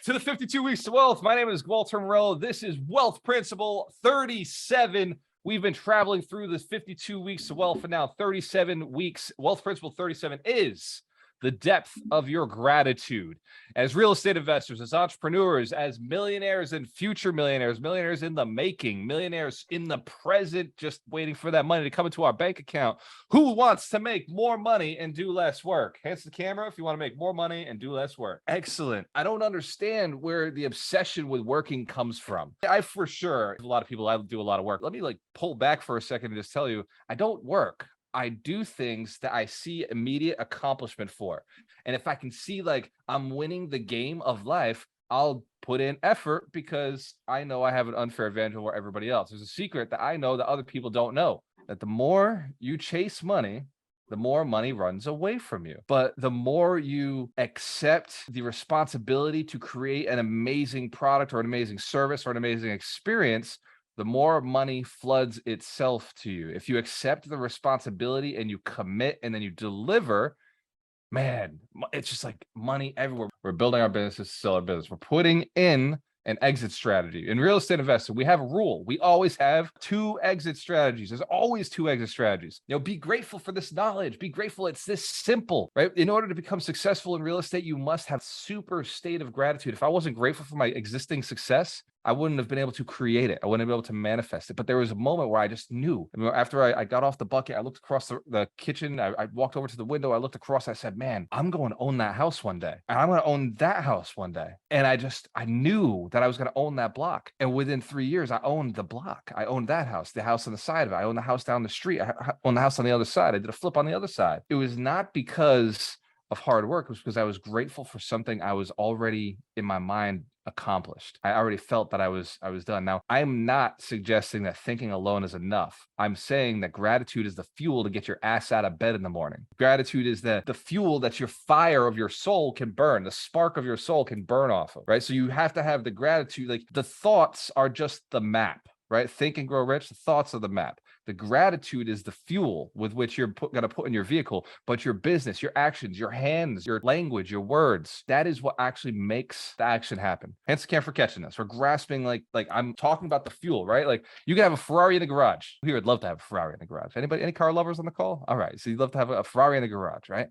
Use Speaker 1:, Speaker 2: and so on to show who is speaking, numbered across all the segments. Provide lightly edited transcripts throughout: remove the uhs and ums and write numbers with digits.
Speaker 1: to the 52 Weeks to Wealth. My name is Walter Morello. This is Wealth Principle 37. We've been traveling through this 52 Weeks to Wealth, and now 37 weeks. Wealth Principle 37 is the depth of your gratitude. As real estate investors, as entrepreneurs, as millionaires and future millionaires, millionaires in the making, millionaires in the present, just waiting for that money to come into our bank account. Who wants to make more money and do less work? Hands to the camera if you want to make more money and do less work. Excellent. I don't understand where the obsession with working comes from. I for sure, a lot of people, I do a lot of work. Let me pull back for a second and just tell you, I don't work. I do things that I see immediate accomplishment for. And if I can see I'm winning the game of life, I'll put in effort because I know I have an unfair advantage over everybody else. There's a secret that I know that other people don't know, that the more you chase money, the more money runs away from you. But the more you accept the responsibility to create an amazing product or an amazing service or an amazing experience, the more money floods itself to you. If you accept the responsibility and you commit and then you deliver, man, it's just money everywhere. We're building our businesses to sell our business. We're putting in an exit strategy. In real estate investing, we have a rule. We always have 2 exit strategies. There's always 2 exit strategies. Be grateful for this knowledge. Be grateful. It's this simple, right? In order to become successful in real estate, you must have super state of gratitude. If I wasn't grateful for my existing success, I wouldn't have been able to create it. I wouldn't have been able to manifest it. But there was a moment where I just knew. After I got off the bucket, I looked across the kitchen. I walked over to the window. I looked across. I said, man, I'm going to own that house one day. And I'm going to own that house one day. And I knew that I was going to own that block. And within 3 years, I owned the block. I owned that house, the house on the side of it. I owned the house down the street. I owned the house on the other side. I did a flip on the other side. It was not because of hard work. It was because I was grateful for something I was already in my mind accomplished. I already felt that I was done. Now, I'm not suggesting that thinking alone is enough. I'm saying that gratitude is the fuel to get your ass out of bed in the morning. Gratitude is the fuel that your fire of your soul can burn, the spark of your soul can burn off of, right? So you have to have the gratitude. The thoughts are just the map, right? Think and Grow Rich, the thoughts are the map. The gratitude is the fuel with which you're going to put in your vehicle, but your business, your actions, your hands, your language, your words, that is what actually makes the action happen. Hence, can't for catching this. We're grasping I'm talking about the fuel, right? You can have a Ferrari in the garage. We would love to have a Ferrari in the garage. Anybody, any car lovers on the call? All right. So you'd love to have a Ferrari in the garage, right?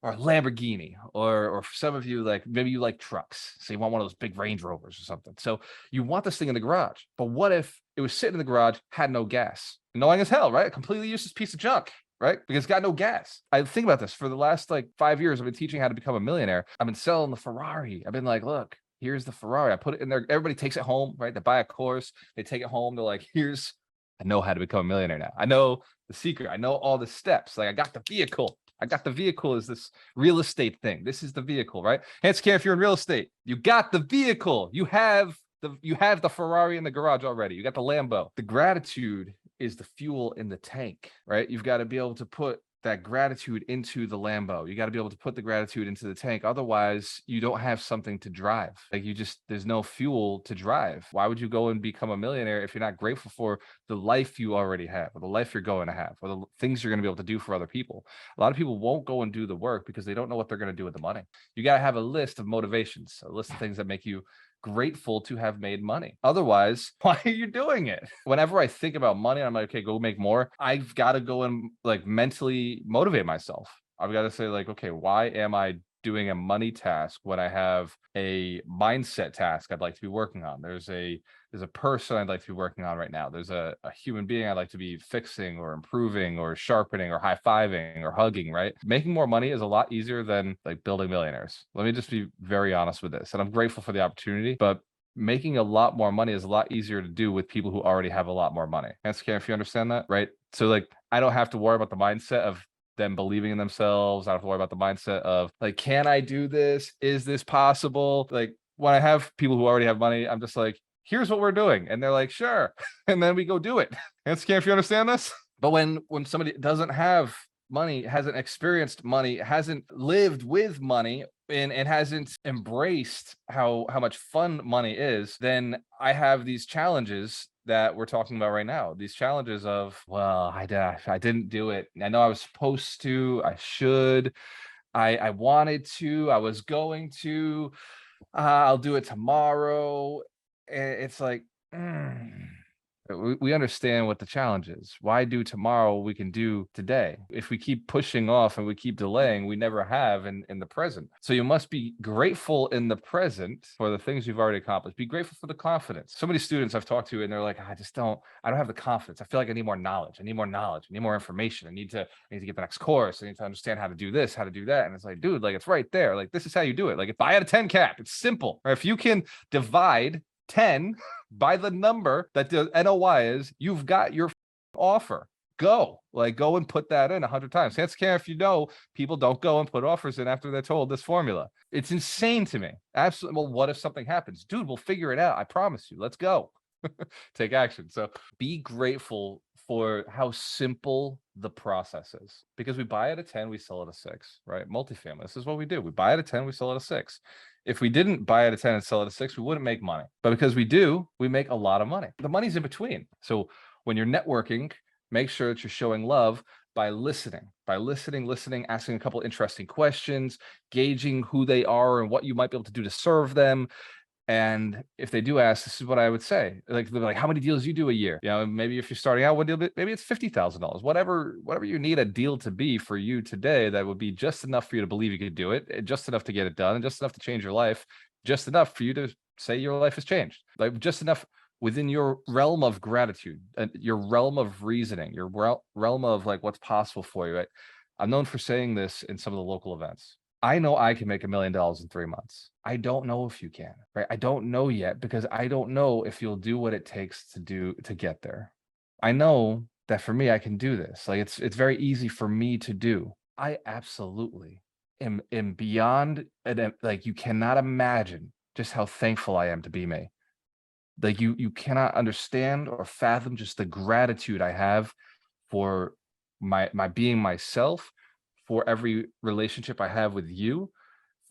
Speaker 1: Or a Lamborghini, or for some of you, maybe you like trucks. So you want one of those big Range Rovers or something. So you want this thing in the garage. But what if it was sitting in the garage, had no gas? Annoying as hell, right? A completely useless piece of junk, right? Because it's got no gas. I think about this for the last 5 years. I've been teaching how to become a millionaire. I've been selling the Ferrari. I've been look, here's the Ferrari. I put it in there. Everybody takes it home, right? They buy a course. They take it home. They're I know how to become a millionaire now. I know the secret. I know all the steps. I got the vehicle. The vehicle is this real estate thing. This is the vehicle, right? Hands care if you're in real estate. You got the vehicle. You have the Ferrari in the garage already. You got the Lambo. The gratitude is the fuel in the tank, right? You've got to be able to put that gratitude into the Lambo. You got to be able to put the gratitude into the tank. Otherwise, you don't have something to drive. There's no fuel to drive. Why would you go and become a millionaire if you're not grateful for the life you already have, or the life you're going to have, or the things you're going to be able to do for other people? A lot of people won't go and do the work because they don't know what they're going to do with the money. You got to have a list of motivations, a list of things that make you grateful to have made money. Otherwise, why are you doing it? Whenever I think about money, I'm okay, go make more. I've got to go and mentally motivate myself. I've got to say okay, why am I doing a money task when I have a mindset task I'd like to be working on? There's a person I'd like to be working on right now. There's a human being I'd like to be fixing or improving or sharpening or high-fiving or hugging, right? Making more money is a lot easier than building millionaires. Let me just be very honest with this. And I'm grateful for the opportunity, but making a lot more money is a lot easier to do with people who already have a lot more money. And if you understand that, right? So I don't have to worry about the mindset of them believing in themselves. I don't have to worry about the mindset of can I do this? Is this possible? When I have people who already have money, I'm just here's what we're doing. And they're sure. And then we go do it. And if you understand this. But when somebody doesn't have money, hasn't experienced money, hasn't lived with money, and hasn't embraced how much fun money is, then I have these challenges that we're talking about right now. These challenges of, well, I didn't do it. I know I was supposed to, I should, I wanted to, I was going to, I'll do it tomorrow. And it's like, we understand what the challenge is. Why do tomorrow we can do today? If we keep pushing off and we keep delaying, we never have in the present. So you must be grateful in the present for the things you've already accomplished. Be grateful for the confidence. So many students I've talked to, and they're like, I don't have the confidence. I feel like I need more knowledge. I need more knowledge. I need more information. I need to get the next course. I need to understand how to do this, how to do that. And it's like, dude, like it's right there. Like this is how you do it. Like if I had a 10 cap, it's simple. Or if you can divide 10 by the number that the NOI is, you've got your offer. Go and put that in 100 times. Chances care, if you know, people don't go and put offers in after they're told this formula. It's insane to me. Absolutely. Well, what if something happens? Dude, we'll figure it out. I promise you. Let's go. Take action. So be grateful for how simple the process is, because we buy at a 10, we sell at a 6, right? Multifamily. This is what we do. We buy at a 10, we sell at a 6. If we didn't buy at a 10 and sell at a 6, we wouldn't make money. But because we do, we make a lot of money. The money's in between. So when you're networking, make sure that you're showing love by listening, asking a couple interesting questions, gauging who they are and what you might be able to do to serve them. And if they do ask, this is what I would say. Like, they're like, how many deals you do a year? You know, maybe if you're starting out, one deal, maybe it's $50,000. Whatever you need a deal to be for you today, that would be just enough for you to believe you could do it, just enough to get it done, and just enough to change your life, just enough for you to say your life has changed. Like just enough within your realm of gratitude, your realm of reasoning, your realm of like what's possible for you. Right? I'm known for saying this in some of the local events. I know I can make $1 million in 3 months. I don't know if you can, right? I don't know yet, because I don't know if you'll do what it takes to get there. I know that for me, I can do this. Like it's very easy for me to do. I absolutely am beyond, like you cannot imagine just how thankful I am to be me. Like you cannot understand or fathom just the gratitude I have for my being myself, for every relationship I have with you,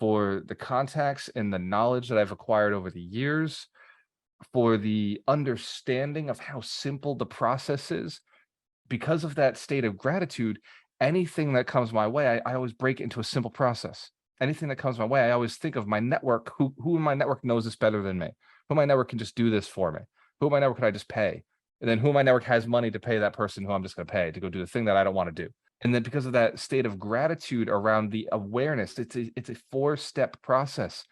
Speaker 1: for the contacts and the knowledge that I've acquired over the years, for the understanding of how simple the process is. Because of that state of gratitude, anything that comes my way, I always break into a simple process. Anything that comes my way, I always think of my network, who in my network knows this better than me, who in my network can just do this for me, who in my network can I just pay, and then who in my network has money to pay that person who I'm just going to pay to go do the thing that I don't want to do. And then because of that state of gratitude around the awareness, it's a 4-step process.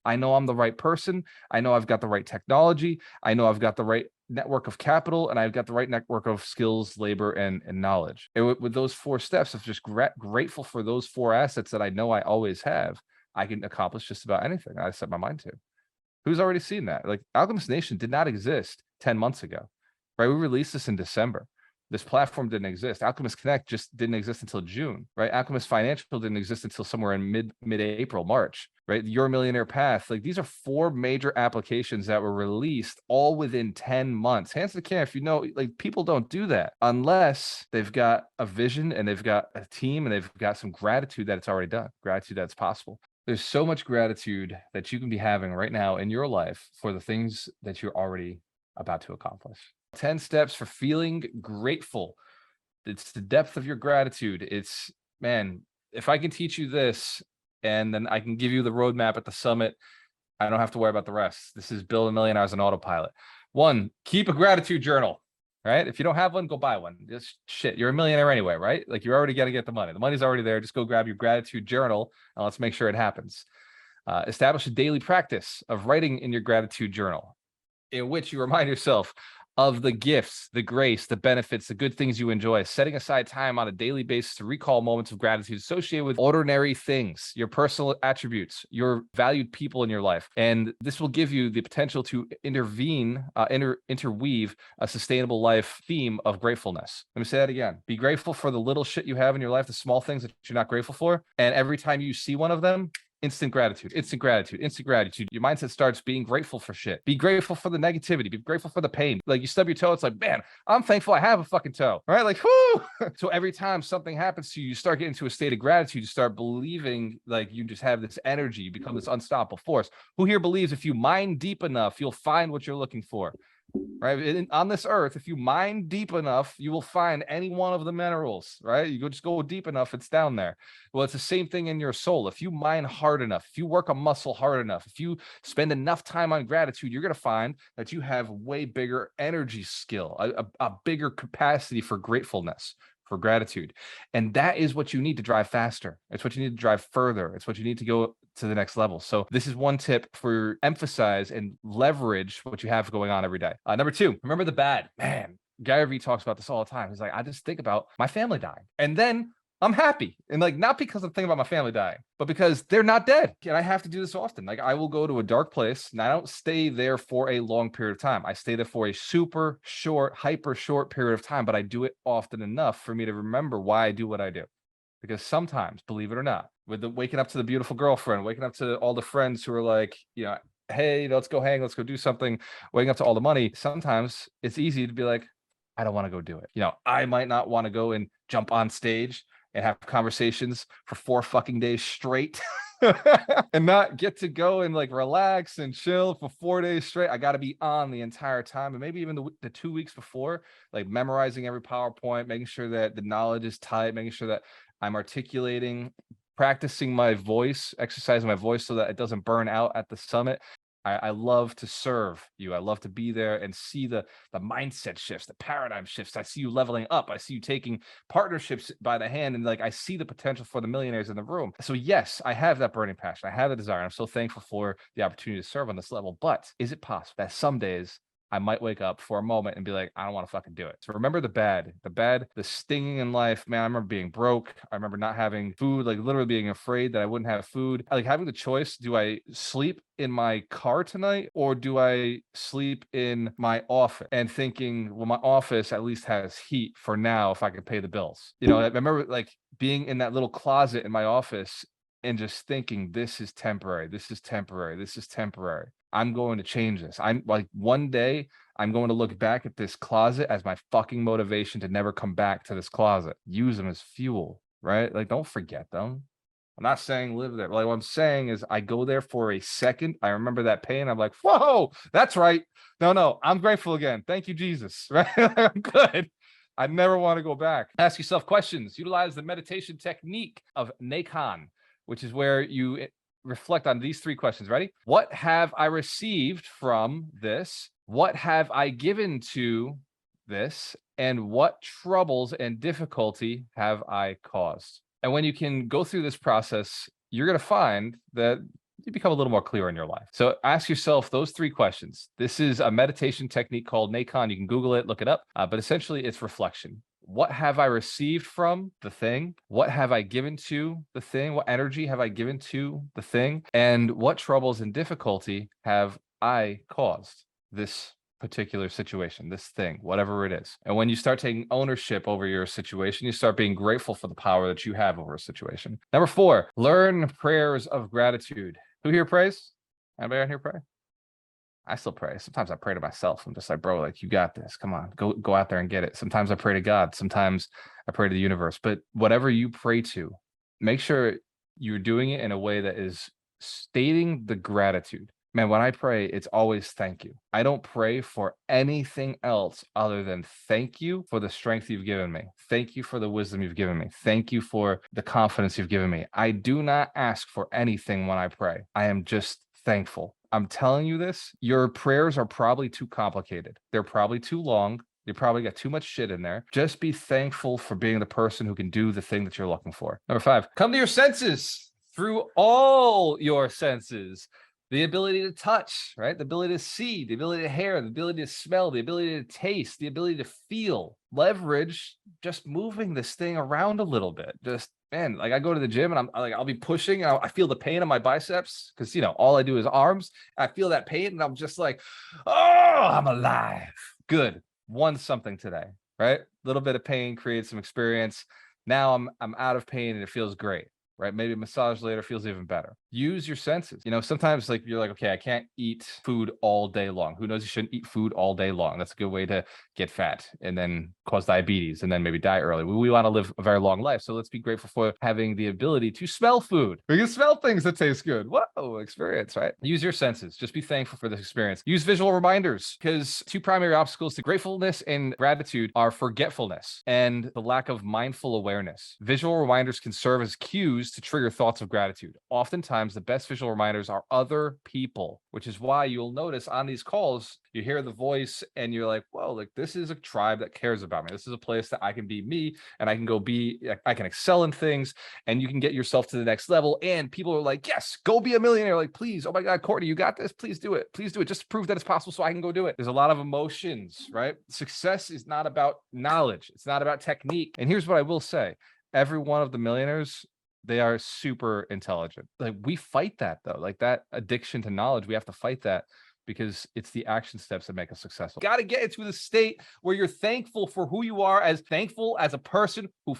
Speaker 1: I know I'm the right person. I know I've got the right technology. I know I've got the right network of capital, and I've got the right network of skills, labor, and knowledge. And with those 4 steps of just grateful for those 4 assets that I know I always have, I can accomplish just about anything I set my mind to. Who's already seen that? Like Alchemist Nation did not exist 10 months ago, right? We released this in December. This platform didn't exist. Alchemist Connect just didn't exist until June, right? Alchemist Financial didn't exist until somewhere in mid-April, March, right? Your Millionaire Path. Like these are 4 major applications that were released all within 10 months. Hands to the camera, if you know, like people don't do that unless they've got a vision and they've got a team and they've got some gratitude that it's already done, gratitude that's possible. There's so much gratitude that you can be having right now in your life for the things that you're already about to accomplish. 10 steps for feeling grateful. It's the depth of your gratitude. It's, man, if I can teach you this and then I can give you the roadmap at the summit, I don't have to worry about the rest. This is build a million hours on autopilot. 1, keep a gratitude journal, right? If you don't have one, go buy one. Just shit, you're a millionaire anyway, right? Like you're already going to get the money. The money's already there. Just go grab your gratitude journal and let's make sure it happens. Establish a daily practice of writing in your gratitude journal, in which you remind yourself of the gifts, the grace, the benefits, the good things you enjoy, setting aside time on a daily basis to recall moments of gratitude associated with ordinary things, your personal attributes, your valued people in your life. And this will give you the potential to interweave a sustainable life theme of gratefulness. Let me say that again. Be grateful for the little shit you have in your life, the small things that you're not grateful for. And every time you see one of them, instant gratitude, instant gratitude, instant gratitude. Your mindset starts being grateful for shit. Be grateful for the negativity. Be grateful for the pain. Like you stub your toe, it's like, man, I'm thankful I have a fucking toe. All right, like, whoo. So every time something happens to you, you start getting to a state of gratitude. You start believing like you just have this energy. You become this unstoppable force. Who here believes if you mine deep enough, you'll find what you're looking for? right? On this earth, if you mine deep enough, you will find any one of the minerals, right? You just go deep enough, it's down there. Well, it's the same thing in your soul. If you mine hard enough, if you work a muscle hard enough, if you spend enough time on gratitude, you're going to find that you have way bigger energy skill, a bigger capacity for gratefulness, for gratitude. And that is what you need to drive faster. It's what you need to drive further. It's what you need to go to the next level. So this is one tip for emphasize and leverage what you have going on every day. Number two, remember the bad. Man, Gary Vee talks about this all the time. He's like, I just think about my family dying. And then I'm happy. And like, not because I'm thinking about my family dying, but because they're not dead. And I have to do this often. Like I will go to a dark place and I don't stay there for a long period of time. I stay there for a super short, hyper short period of time, but I do it often enough for me to remember why I do what I do. Because sometimes, believe it or not, with the waking up to the beautiful girlfriend, waking up to all the friends who are like, hey, let's go hang, let's go do something, waking up to all the money, sometimes it's easy to be like, I don't want to go do it. I might not want to go and jump on stage and have conversations for 4 fucking days straight and not get to go and like relax and chill for 4 days straight. I got to be on the entire time. And maybe even the 2 weeks before, like memorizing every PowerPoint, making sure that the knowledge is tight, making sure that I'm articulating, practicing my voice, exercising my voice so that it doesn't burn out at the summit. I love to serve you. I love to be there and see the mindset shifts, the paradigm shifts. I see you leveling up. I see you taking partnerships by the hand, and like I see the potential for the millionaires in the room. So yes, I have that burning passion. I have the desire. I'm so thankful for the opportunity to serve on this level. But is it possible that some days I might wake up for a moment and be like, I don't want to fucking do it. So remember the bad, the stinging in life. Man, I remember being broke. I remember not having food, like literally being afraid that I wouldn't have food. Like having the choice, do I sleep in my car tonight or do I sleep in my office? And thinking, well, my office at least has heat for now if I can pay the bills. I remember like being in that little closet in my office and just thinking, this is temporary. This is temporary. This is temporary. I'm going to change this. I'm like, one day I'm going to look back at this closet as my fucking motivation to never come back to this closet. Use them as fuel, right? Like, don't forget them. I'm not saying live there. Like, what I'm saying is I go there for a second. I remember that pain. I'm like, whoa, that's right. No, I'm grateful again. Thank you, Jesus. Right? I'm good. I never want to go back. Ask yourself questions. Utilize the meditation technique of Nakan, which is where you reflect on these 3 questions. Ready? What have I received from this? What have I given to this? And what troubles and difficulty have I caused? And when you can go through this process, you're going to find that you become a little more clear in your life. So ask yourself those 3 questions. This is a meditation technique called Nakan. You can Google it, look it up. But essentially, it's reflection. What have I received from the thing? What have I given to the thing? What energy have I given to the thing? And what troubles and difficulty have I caused this particular situation, this thing, whatever it is? And when you start taking ownership over your situation, you start being grateful for the power that you have over a situation. Number 4, learn prayers of gratitude. Who here prays? Anybody on here pray? I still pray. Sometimes I pray to myself. I'm just like, bro, like, you got this. Come on, go out there and get it. Sometimes I pray to God. Sometimes I pray to the universe. But whatever you pray to, make sure you're doing it in a way that is stating the gratitude. Man, when I pray, it's always thank you. I don't pray for anything else other than thank you for the strength you've given me. Thank you for the wisdom you've given me. Thank you for the confidence you've given me. I do not ask for anything when I pray. I am just thankful. I'm telling you this, your prayers are probably too complicated. They're probably too long. You probably got too much shit in there. Just be thankful for being the person who can do the thing that you're looking for. Number 5, come to your senses through all your senses. The ability to touch, right? The ability to see, the ability to hear, the ability to smell, the ability to taste, the ability to feel. Leverage just moving this thing around a little bit. Just, man, like I go to the gym and I'm like, I'll be pushing. I feel the pain on my biceps because, all I do is arms. I feel that pain and I'm just like, oh, I'm alive. Good. Won something today, right? A little bit of pain creates some experience. Now I'm out of pain and it feels great. right? Maybe a massage later feels even better. Use your senses. Sometimes like you're like, okay, I can't eat food all day long. Who knows? You shouldn't eat food all day long. That's a good way to get fat and then cause diabetes and then maybe die early. We want to live a very long life. So let's be grateful for having the ability to smell food. We can smell things that taste good. Whoa, experience, right? Use your senses. Just be thankful for this experience. Use visual reminders, because two primary obstacles to gratefulness and gratitude are forgetfulness and the lack of mindful awareness. Visual reminders can serve as cues to trigger thoughts of gratitude. Oftentimes, the best visual reminders are other people, which is why you'll notice on these calls, you hear the voice and you're like, whoa, like this is a tribe that cares about me. This is a place that I can be me and I can excel in things, and you can get yourself to the next level. And people are like, yes, go be a millionaire. Like, please, oh my God, Courtney, you got this. Please do it. Please do it. Just to prove that it's possible so I can go do it. There's a lot of emotions, right? Success is not about knowledge. It's not about technique. And here's what I will say. Every one of the millionaires, they are super intelligent. Like, we fight that though, like that addiction to knowledge. We have to fight that because it's the action steps that make us successful. Got to get into the state where you're thankful for who you are, as thankful as a person who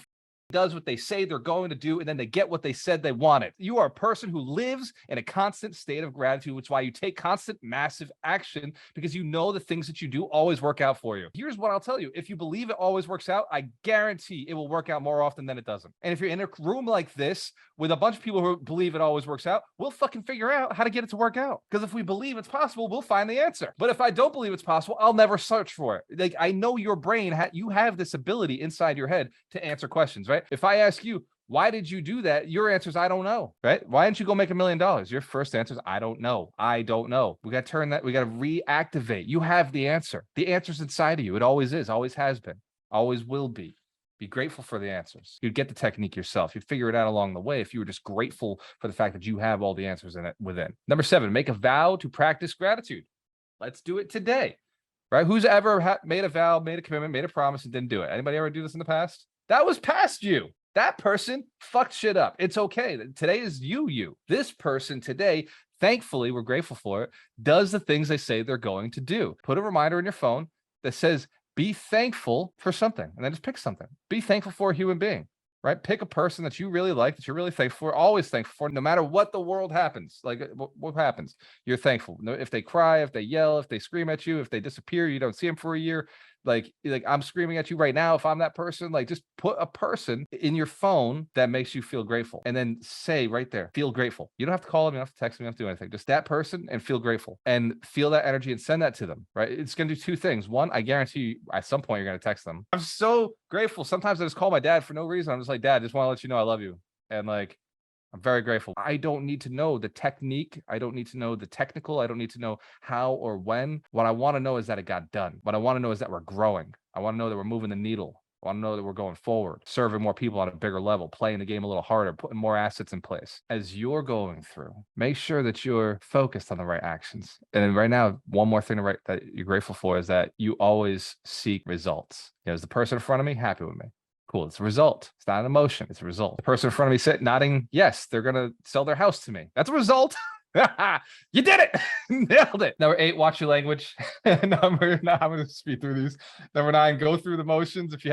Speaker 1: does what they say they're going to do, and then they get what they said they wanted. You are a person who lives in a constant state of gratitude, which is why you take constant, massive action, because you know the things that you do always work out for you. Here's what I'll tell you. If you believe it always works out, I guarantee it will work out more often than it doesn't. And if you're in a room like this with a bunch of people who believe it always works out, we'll fucking figure out how to get it to work out. Because if we believe it's possible, we'll find the answer. But if I don't believe it's possible, I'll never search for it. Like, I know your brain, you have this ability inside your head to answer questions, right? If I ask you, why did you do that? Your answer is, I don't know, right? Why didn't you go make $1 million? Your first answer is, I don't know. I don't know. We got to turn that, we got to reactivate. You have the answer. The answer's inside of you. It always is, always has been, always will be. Be grateful for the answers. You'd get the technique yourself. You'd figure it out along the way if you were just grateful for the fact that you have all the answers in it within. Number 7, make a vow to practice gratitude. Let's do it today, right? Who's ever made a vow, made a commitment, made a promise, and didn't do it? Anybody ever do this in the past? That was past you. That person fucked shit up. It's okay. Today is you. This person today, thankfully, we're grateful for it, does the things they say they're going to do. Put a reminder in your phone that says, be thankful for something, and then just pick something. Be thankful for a human being, right? Pick a person that you really like, that you're really thankful for, always thankful for, no matter what the world happens. Like, what happens, you're thankful. If they cry, if they yell, if they scream at you, if they disappear, you don't see them for a year, like I'm screaming at you right now. If I'm that person, like, just put a person in your phone that makes you feel grateful, and then say right there, feel grateful. You don't have to call them, you don't have to text them, you don't have to do anything. Just that person, and feel grateful, and feel that energy and send that to them, right? It's going to do two things. One, I guarantee you at some point you're going to text them, I'm so grateful. Sometimes I just call my dad for no reason. I'm just like, Dad, just want to let you know I love you. And like, I'm very grateful. I don't need to know the technique. I don't need to know the technical. I don't need to know how or when. What I want to know is that it got done. What I want to know is that we're growing. I want to know that we're moving the needle. I want to know that we're going forward, serving more people on a bigger level, playing the game a little harder, putting more assets in place. As you're going through, make sure that you're focused on the right actions. And right now, one more thing that you're grateful for is that you always seek results. Is the person in front of me happy with me? Cool. It's a result. It's not an emotion. It's a result. The person in front of me sitting nodding, yes, they're going to sell their house to me. That's a result. You did it. Nailed it. Number 8, watch your language. Number 9, I'm going to speed through these. Number 9, go through the motions. If you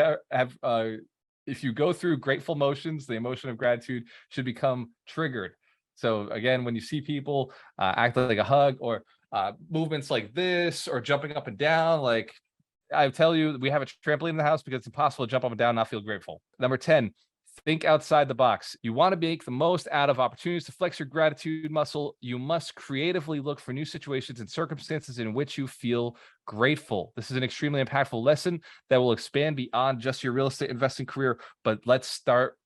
Speaker 1: if you go through grateful motions, the emotion of gratitude should become triggered. So again, when you see people act like a hug, or movements like this, or jumping up and down, like, I tell you, we have a trampoline in the house because it's impossible to jump up and down and not feel grateful. Number 10, think outside the box. You want to make the most out of opportunities to flex your gratitude muscle. You must creatively look for new situations and circumstances in which you feel grateful. This is an extremely impactful lesson that will expand beyond just your real estate investing career, but let's start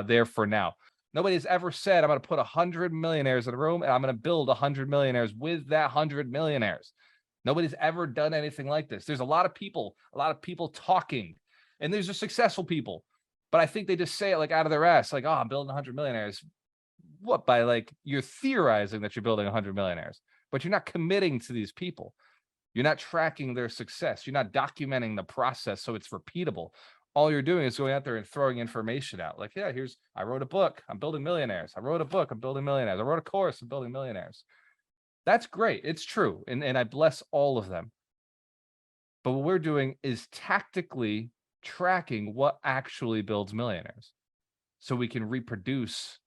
Speaker 1: there for now. Nobody has ever said, I'm going to put 100 millionaires in a room and I'm going to build 100 millionaires with that 100 millionaires. Nobody's ever done anything like this. There's a lot of people talking, and there's just successful people, but I think they just say it like out of their ass, like, oh, I'm building 100 millionaires. What? By like, you're theorizing that you're building 100 millionaires, but you're not committing to these people. You're not tracking their success. You're not documenting the process so it's repeatable. All you're doing is going out there and throwing information out. Like, yeah, I wrote a book, I'm building millionaires. I wrote a book, I'm building millionaires. I wrote a course, I'm building millionaires. That's great. It's true. And I bless all of them. But what we're doing is tactically tracking what actually builds millionaires, so we can reproduce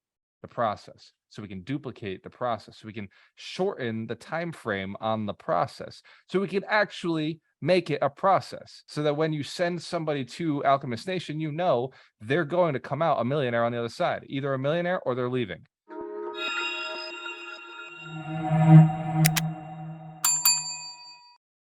Speaker 1: the process, so we can duplicate the process, so we can shorten the time frame on the process, so we can actually make it a process, so that when you send somebody to Alchemist Nation, you know they're going to come out a millionaire on the other side, either a millionaire or they're leaving.